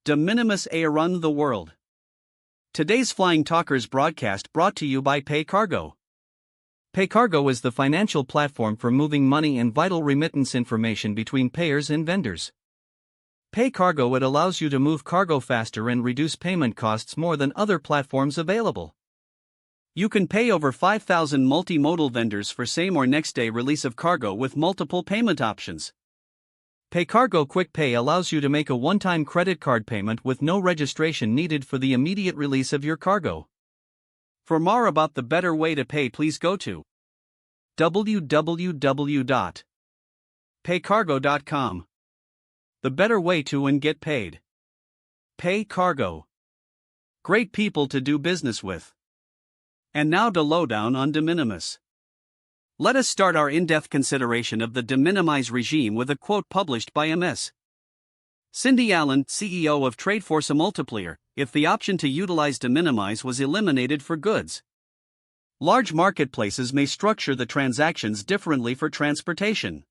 De Minimus run the world. Today's Flying Talkers broadcast brought to you by PayCargo. PayCargo is the financial platform for moving money and vital remittance information between payers and vendors. PayCargo allows you to move cargo faster and reduce payment costs more than other platforms available. You can pay over 5,000 multimodal vendors for same or next day release of cargo with multiple payment options. PayCargo Quick Pay allows you to make a one-time credit card payment with no registration needed for the immediate release of your cargo. For more about the better way to pay, please go to www.paycargo.com. The better way to and get paid. PayCargo. Great people to do business with. And now to Lowdown on De Minimus. Let us start our in-depth consideration of the de minimis regime with a quote published by Ms. Cindy Allen, CEO of Tradeforce Multiplier. If the option to utilize de minimis was eliminated for goods, large marketplaces may structure the transactions differently for transportation,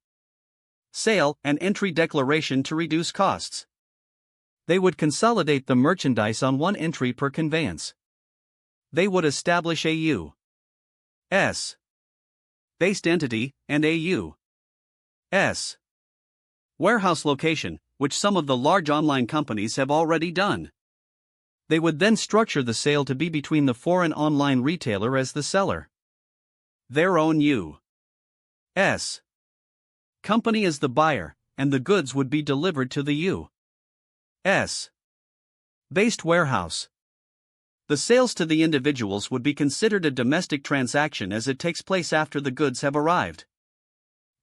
sale, and entry declaration to reduce costs. They would consolidate the merchandise on one entry per conveyance. They would establish a U.S. based entity, and a U.S. warehouse location, which some of the large online companies have already done. They would then structure the sale to be between the foreign online retailer as the seller, their own U.S. company as the buyer, and the goods would be delivered to the U.S. based warehouse. The sales to the individuals would be considered a domestic transaction as it takes place after the goods have arrived.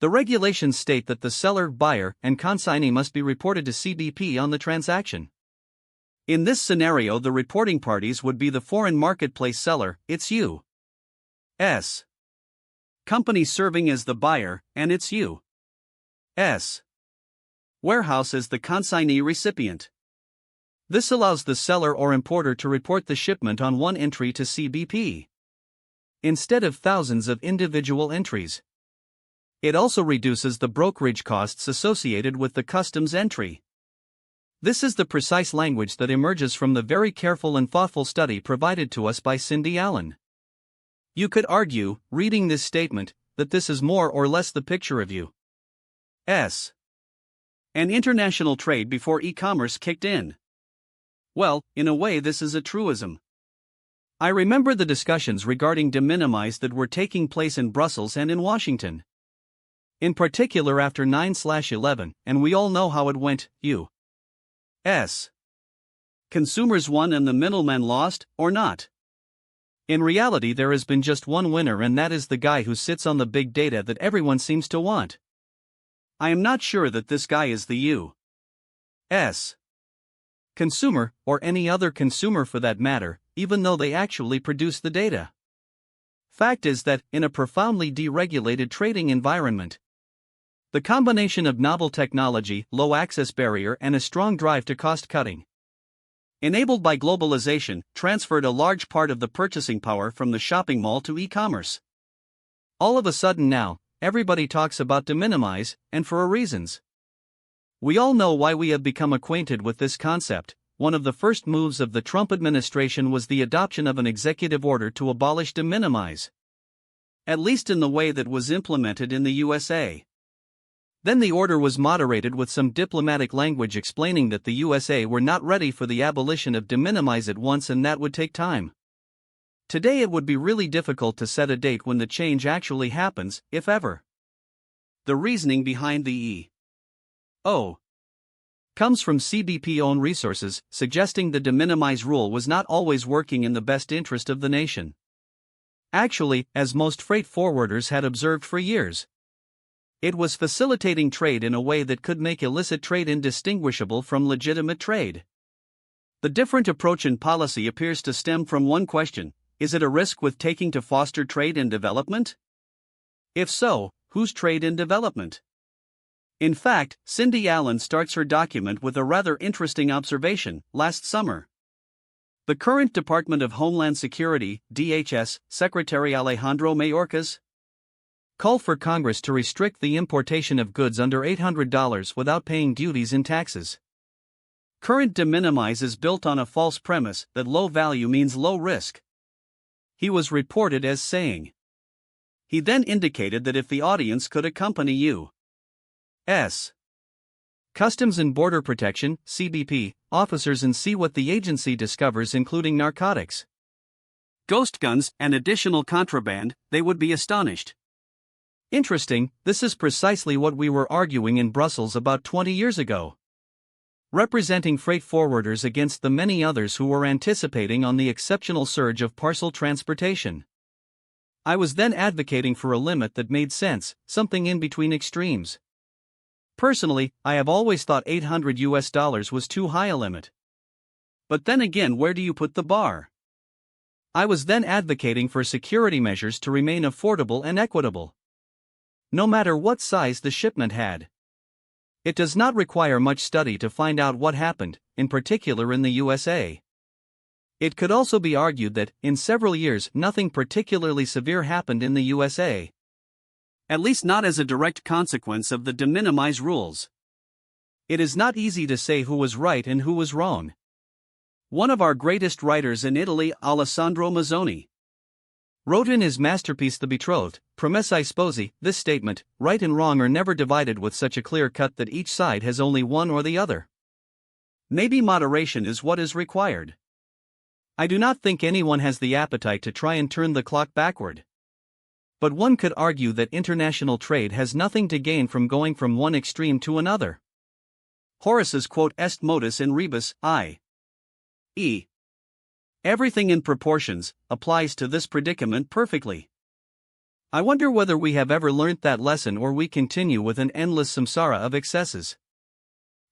The regulations state that the seller, buyer, and consignee must be reported to CBP on the transaction. In this scenario, the reporting parties would be the foreign marketplace seller, its U.S. company serving as the buyer, and its U.S. warehouse as the consignee recipient. This allows the seller or importer to report the shipment on one entry to CBP, instead of thousands of individual entries. It also reduces the brokerage costs associated with the customs entry. This is the precise language that emerges from the very careful and thoughtful study provided to us by Cindy Allen. You could argue, reading this statement, that this is more or less the picture of U.S. and international trade before e-commerce kicked in. Well, in a way this is a truism. I remember the discussions regarding de minimis that were taking place in Brussels and in Washington. In particular after 9/11, and we all know how it went, U.S. consumers won and the middlemen lost, or not. In reality there has been just one winner, and that is the guy who sits on the big data that everyone seems to want. I am not sure that this guy is the U.S. consumer, or any other consumer for that matter, even though they actually produce the data. Fact is that, in a profoundly deregulated trading environment, the combination of novel technology, low access barrier, and a strong drive to cost cutting, enabled by globalization, transferred a large part of the purchasing power from the shopping mall to e-commerce. All of a sudden now, everybody talks about de minimis, and for reasons. We all know why we have become acquainted with this concept. One of the first moves of the Trump administration was the adoption of an executive order to abolish de minimis, at least in the way that was implemented in the USA. Then the order was moderated with some diplomatic language explaining that the USA were not ready for the abolition of de minimis at once and that would take time. Today it would be really difficult to set a date when the change actually happens, if ever. The reasoning behind the E.O. comes from CBP-own resources, suggesting the de minimis rule was not always working in the best interest of the nation. Actually, as most freight forwarders had observed for years, it was facilitating trade in a way that could make illicit trade indistinguishable from legitimate trade. The different approach in policy appears to stem from one question: is it a risk with taking to foster trade and development? If so, whose trade and development? In fact, Cindy Allen starts her document with a rather interesting observation. Last summer, the current Department of Homeland Security, DHS, Secretary Alejandro Mayorkas called for Congress to restrict the importation of goods under $800 without paying duties and taxes. Current de minimis is built on a false premise that low value means low risk. He was reported as saying. He then indicated that if the audience could accompany U.S. Customs and Border Protection (CBP) officers and see what the agency discovers, including narcotics, ghost guns, and additional contraband, they would be astonished. Interesting, this is precisely what we were arguing in Brussels about 20 years ago. Representing freight forwarders against the many others who were anticipating on the exceptional surge of parcel transportation. I was then advocating for a limit that made sense, something in between extremes. Personally, I have always thought $800 was too high a limit. But then again, where do you put the bar? I was then advocating for security measures to remain affordable and equitable, no matter what size the shipment had. It does not require much study to find out what happened, in particular in the USA. It could also be argued that, in several years, nothing particularly severe happened in the USA. At least not as a direct consequence of the de minimis rules. It is not easy to say who was right and who was wrong. One of our greatest writers in Italy, Alessandro Mazzoni, wrote in his masterpiece The Betrothed, Promessi Sposi, this statement: right and wrong are never divided with such a clear cut that each side has only one or the other. Maybe moderation is what is required. I do not think anyone has the appetite to try and turn the clock backward. But one could argue that international trade has nothing to gain from going from one extreme to another. Horace's quote est modus in rebus, i.e. everything in proportions, applies to this predicament perfectly. I wonder whether we have ever learnt that lesson, or we continue with an endless samsara of excesses.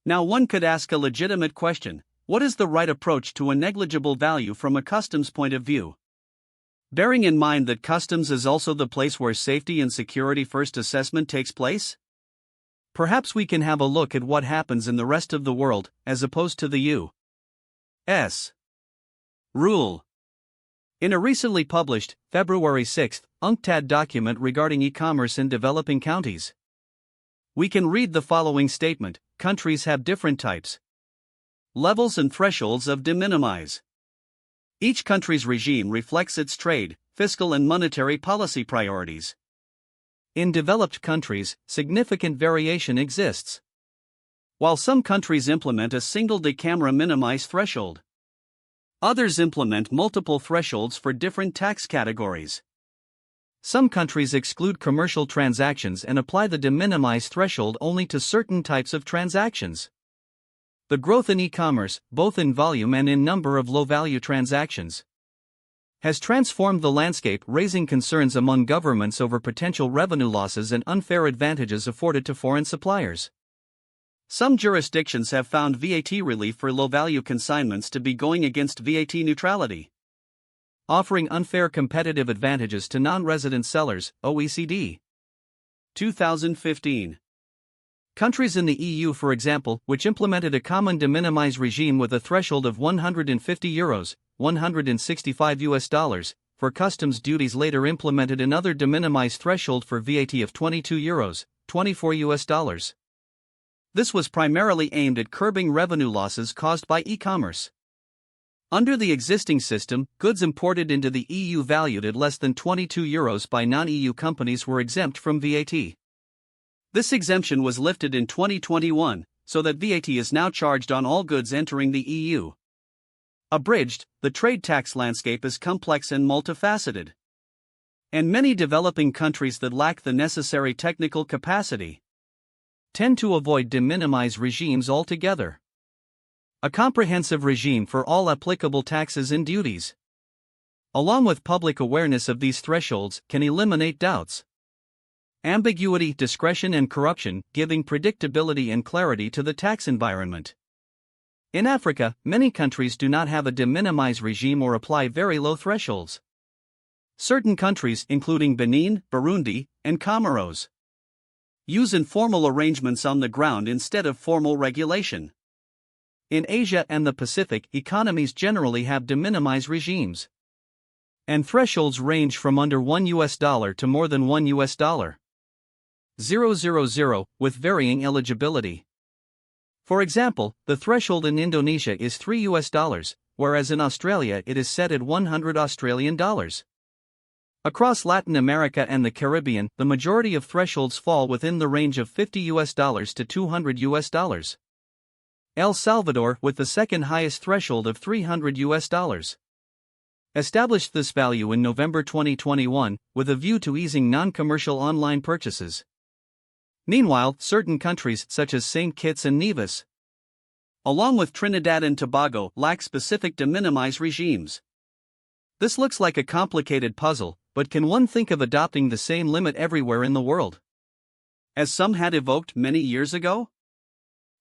Now one could ask a legitimate question: what is the right approach to a negligible value from a customs point of view? Bearing in mind that customs is also the place where safety and security first assessment takes place? Perhaps we can have a look at what happens in the rest of the world, as opposed to the U.S. rule. In a recently published, February 6, UNCTAD document regarding e-commerce in developing countries, we can read the following statement: countries have different types, levels and thresholds of de minimis. Each country's regime reflects its trade, fiscal and monetary policy priorities. In developed countries, significant variation exists. While some countries implement a single de minimis threshold, others implement multiple thresholds for different tax categories. Some countries exclude commercial transactions and apply the de minimis threshold only to certain types of transactions. The growth in e-commerce, both in volume and in number of low-value transactions, has transformed the landscape, raising concerns among governments over potential revenue losses and unfair advantages afforded to foreign suppliers. Some jurisdictions have found VAT relief for low-value consignments to be going against VAT neutrality, offering unfair competitive advantages to non-resident sellers. OECD 2015. Countries in the EU, for example, which implemented a common de minimis regime with a threshold of €150, $165 for customs duties, later implemented another de minimis threshold for VAT of €22, $24. This was primarily aimed at curbing revenue losses caused by e-commerce. Under the existing system, goods imported into the EU valued at less than €22 by non-EU companies were exempt from VAT. This exemption was lifted in 2021, so that VAT is now charged on all goods entering the EU. Abridged, the trade tax landscape is complex and multifaceted, and many developing countries that lack the necessary technical capacity tend to avoid de minimis regimes altogether. A comprehensive regime for all applicable taxes and duties, along with public awareness of these thresholds, can eliminate doubts, ambiguity, discretion, and corruption, giving predictability and clarity to the tax environment. In Africa, many countries do not have a de minimis regime or apply very low thresholds. Certain countries, including Benin, Burundi, and Comoros, use informal arrangements on the ground instead of formal regulation. In Asia and the Pacific, economies generally have de minimis regimes, and thresholds range from under $1 to more than $1. 000, with varying eligibility. For example, the threshold in Indonesia is $3, whereas in Australia it is set at $100. Across Latin America and the Caribbean, the majority of thresholds fall within the range of $50 to $200. El Salvador, with the second highest threshold of $300, established this value in November 2021, with a view to easing non-commercial online purchases. Meanwhile, certain countries such as St. Kitts and Nevis, along with Trinidad and Tobago, lack specific de minimis regimes. This looks like a complicated puzzle, but can one think of adopting the same limit everywhere in the world, as some had evoked many years ago?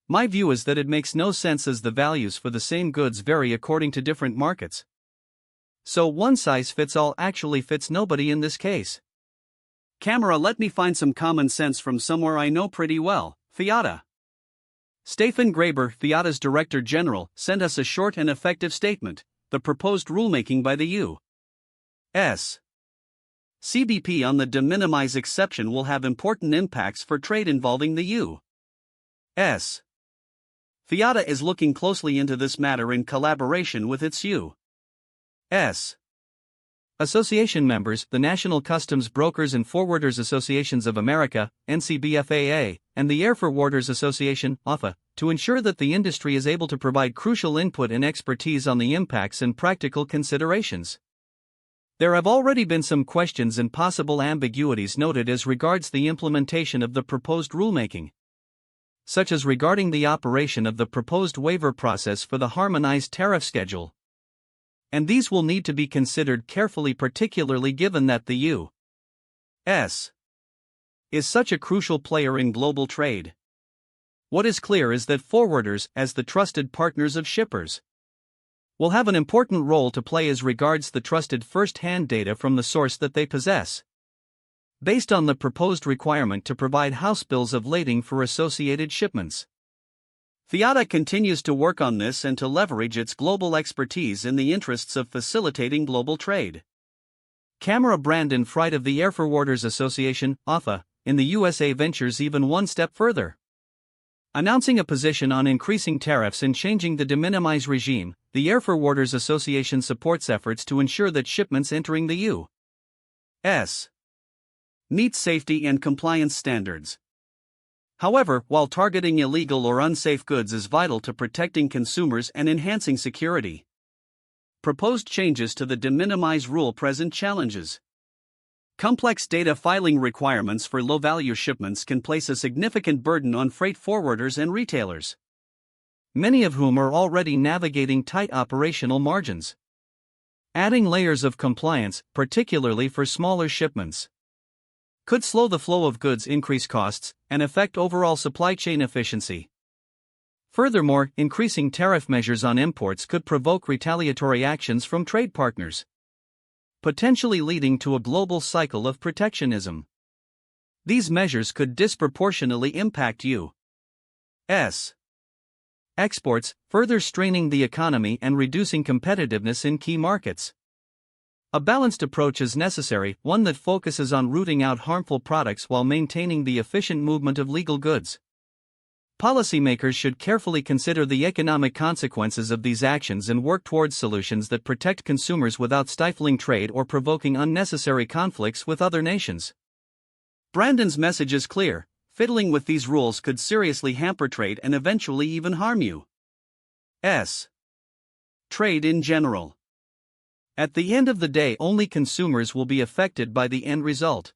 My view is that it makes no sense, as the values for the same goods vary according to different markets. So one size fits all actually fits nobody in this case. Camera, let me find some common sense from somewhere I know pretty well, FIATA. Stefan Graber, FIATA's Director General, sent us a short and effective statement: the proposed rulemaking by the U.S. CBP on the de minimis exception will have important impacts for trade involving the U.S. FIATA is looking closely into this matter in collaboration with its U.S. association members, the National Customs Brokers and Forwarders Associations of America, NCBFAA, and the Air Forwarders Association, AFA, to ensure that the industry is able to provide crucial input and expertise on the impacts and practical considerations. There have already been some questions and possible ambiguities noted as regards the implementation of the proposed rulemaking, such as regarding the operation of the proposed waiver process for the harmonized tariff schedule. And these will need to be considered carefully, particularly given that the U.S. is such a crucial player in global trade. What is clear is that forwarders, as the trusted partners of shippers, will have an important role to play as regards the trusted first-hand data from the source that they possess, based on the proposed requirement to provide house bills of lading for associated shipments. FIATA continues to work on this and to leverage its global expertise in the interests of facilitating global trade. Camera Brandon Fried of the Air Forwarders Association, AFA, in the USA ventures even one step further, announcing a position on increasing tariffs and changing the de minimis regime. The Air Forwarders Association supports efforts to ensure that shipments entering the U.S. meet safety and compliance standards. However, while targeting illegal or unsafe goods is vital to protecting consumers and enhancing security, proposed changes to the de minimis rule present challenges. Complex data filing requirements for low-value shipments can place a significant burden on freight forwarders and retailers, many of whom are already navigating tight operational margins. Adding layers of compliance, particularly for smaller shipments, could slow the flow of goods, increase costs, and affect overall supply chain efficiency. Furthermore, increasing tariff measures on imports could provoke retaliatory actions from trade partners, potentially leading to a global cycle of protectionism. These measures could disproportionately impact U.S. exports, further straining the economy and reducing competitiveness in key markets. A balanced approach is necessary, one that focuses on rooting out harmful products while maintaining the efficient movement of legal goods. Policymakers should carefully consider the economic consequences of these actions and work towards solutions that protect consumers without stifling trade or provoking unnecessary conflicts with other nations. Brandon's message is clear: fiddling with these rules could seriously hamper trade and eventually even harm U.S. trade in general. At the end of the day, only consumers will be affected by the end result.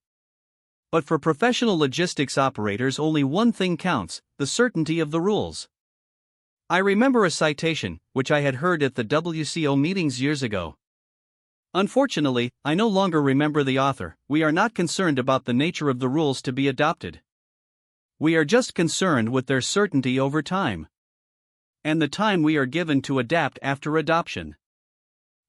But for professional logistics operators, only one thing counts: the certainty of the rules. I remember a citation, which I had heard at the WCO meetings years ago. Unfortunately, I no longer remember the author. We are not concerned about the nature of the rules to be adopted. We are just concerned with their certainty over time, and the time we are given to adapt after adoption.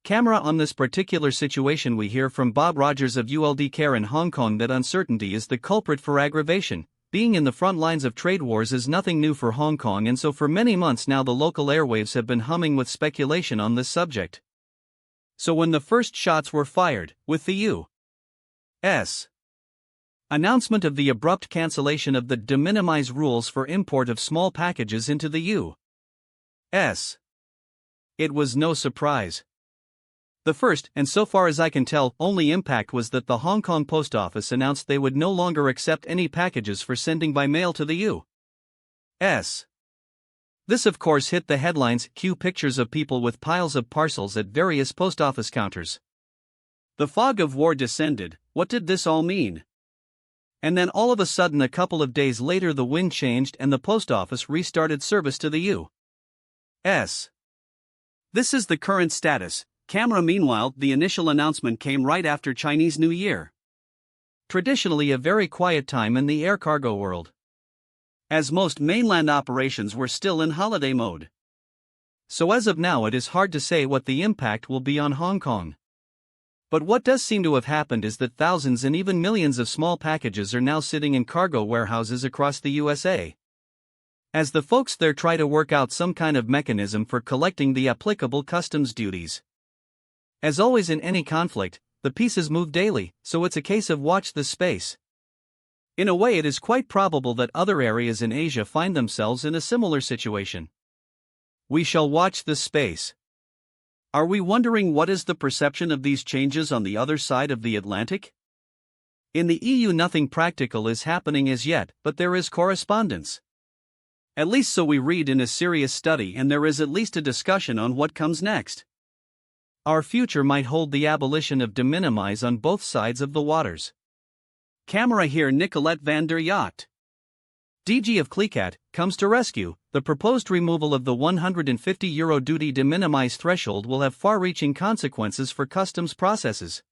Camera on this particular situation, we hear from Bob Rogers of ULD Care in Hong Kong that uncertainty is the culprit for aggravation. Being in the front lines of trade wars is nothing new for Hong Kong, and so for many months now the local airwaves have been humming with speculation on this subject. So when the first shots were fired, with the U.S. Announcement of the abrupt cancellation of the de minimis rules for import of small packages into the U.S. It was no surprise. The first, and so far as I can tell, only impact was that the Hong Kong Post Office announced they would no longer accept any packages for sending by mail to the U.S. This of course hit the headlines. Cue pictures of people with piles of parcels at various post office counters. The fog of war descended. What did this all mean? And then all of a sudden, a couple of days later, the wind changed and the post office restarted service to the U.S. This is the current status. Camera. Meanwhile, the initial announcement came right after Chinese New Year. Traditionally a very quiet time in the air cargo world, as most mainland operations were still in holiday mode. So as of now it is hard to say what the impact will be on Hong Kong. But what does seem to have happened is that thousands and even millions of small packages are now sitting in cargo warehouses across the USA, as the folks there try to work out some kind of mechanism for collecting the applicable customs duties. As always in any conflict, the pieces move daily, so it's a case of watch this space. In a way, it is quite probable that other areas in Asia find themselves in a similar situation. We shall watch this space. Are we wondering what is the perception of these changes on the other side of the Atlantic? In the EU, nothing practical is happening as yet, but there is correspondence. At least so we read in a serious study, and there is at least a discussion on what comes next. Our future might hold the abolition of de minimis on both sides of the waters. Camera here. Nicolette van der Yacht, DG of CLICAT, comes to rescue. The proposed removal of the €150 duty de minimis threshold will have far-reaching consequences for customs processes,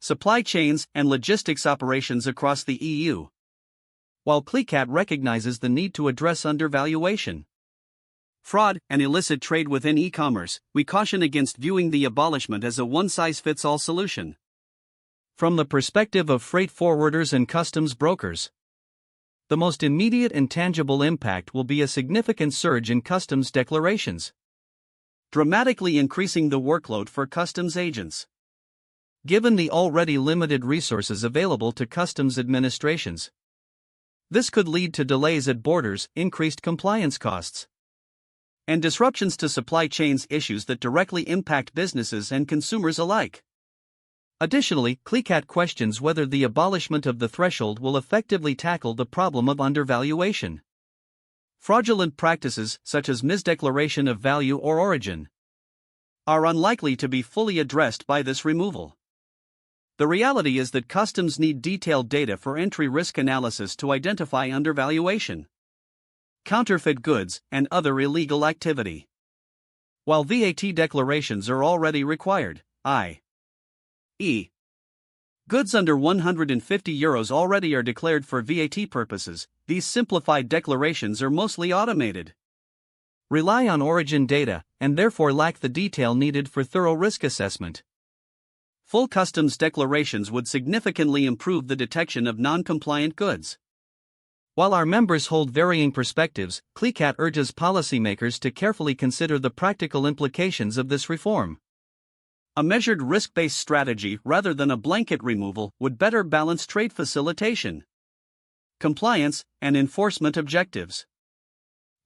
supply chains, and logistics operations across the EU. While CLICAT recognizes the need to address undervaluation, fraud, and illicit trade within e-commerce, we caution against viewing the abolishment as a one-size-fits-all solution. From the perspective of freight forwarders and customs brokers, the most immediate and tangible impact will be a significant surge in customs declarations, dramatically increasing the workload for customs agents. Given the already limited resources available to customs administrations, this could lead to delays at borders, increased compliance costs, and disruptions to supply chains, issues that directly impact businesses and consumers alike. Additionally, CLICAT questions whether the abolishment of the threshold will effectively tackle the problem of undervaluation. Fraudulent practices, such as misdeclaration of value or origin, are unlikely to be fully addressed by this removal. The reality is that customs need detailed data for entry risk analysis to identify undervaluation, counterfeit goods, and other illegal activity. While VAT declarations are already required, i.e., goods under €150 already are declared for VAT purposes, these simplified declarations are mostly automated, rely on origin data, and therefore lack the detail needed for thorough risk assessment. Full customs declarations would significantly improve the detection of non-compliant goods. While our members hold varying perspectives, CLICAT urges policymakers to carefully consider the practical implications of this reform. A measured risk-based strategy rather than a blanket removal would better balance trade facilitation, compliance, and enforcement objectives.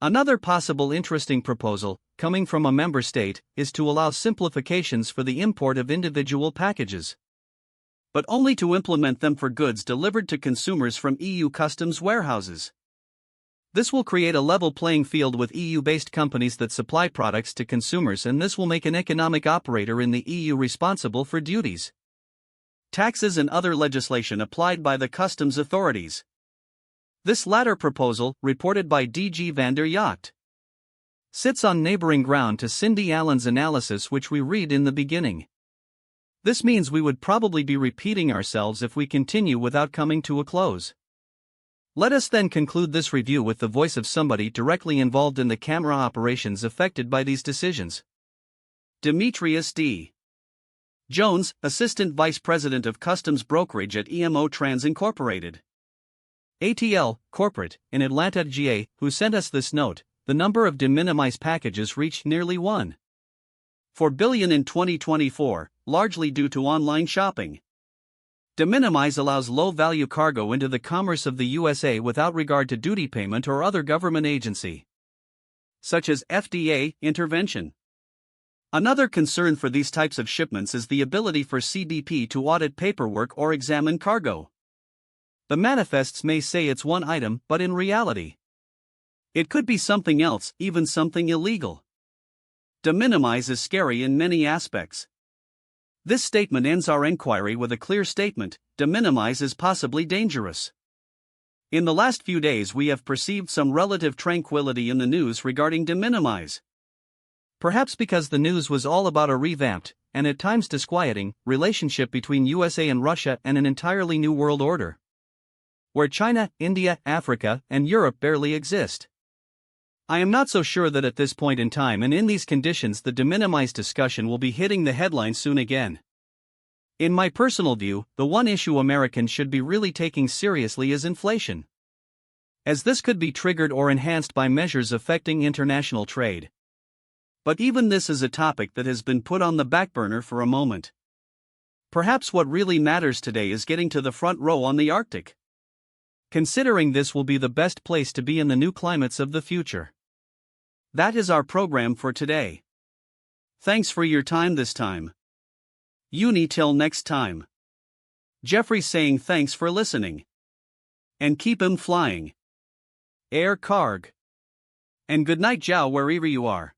Another possible interesting proposal, coming from a member state, is to allow simplifications for the import of individual packages, but only to implement them for goods delivered to consumers from EU customs warehouses. This will create a level playing field with EU-based companies that supply products to consumers, and this will make an economic operator in the EU responsible for duties, taxes, and other legislation applied by the customs authorities. This latter proposal, reported by DG van der Yacht, sits on neighboring ground to Cindy Allen's analysis, which we read in the beginning. This means we would probably be repeating ourselves if we continue without coming to a close. Let us then conclude this review with the voice of somebody directly involved in the camera operations affected by these decisions. Demetrius D. Jones, Assistant Vice President of Customs Brokerage at EMO Trans Incorporated, ATL, Corporate, in Atlanta, GA, who sent us this note. The number of de minimis packages reached nearly 1.4 billion in 2024, largely due to online shopping. De minimis allows low-value cargo into the commerce of the USA without regard to duty payment or other government agency, such as FDA intervention. Another concern for these types of shipments is the ability for CBP to audit paperwork or examine cargo. The manifests may say it's one item, but in reality, it could be something else, even something illegal. De minimis is scary in many aspects. This statement ends our inquiry with a clear statement: de minimis is possibly dangerous. In the last few days, we have perceived some relative tranquility in the news regarding de minimis. Perhaps because the news was all about a revamped, and at times disquieting, relationship between USA and Russia and an entirely new world order, where China, India, Africa, and Europe barely exist. I am not so sure that at this point in time and in these conditions the de minimis discussion will be hitting the headlines soon again. In my personal view, the one issue Americans should be really taking seriously is inflation, as this could be triggered or enhanced by measures affecting international trade. But even this is a topic that has been put on the back burner for a moment. Perhaps what really matters today is getting to the front row on the Arctic, considering this will be the best place to be in the new climates of the future. That is our program for today. Thanks for your time this time. Uni till next time. Jeffrey saying thanks for listening. And keep 'em flying. Air Carg. And good night, Jow, wherever you are.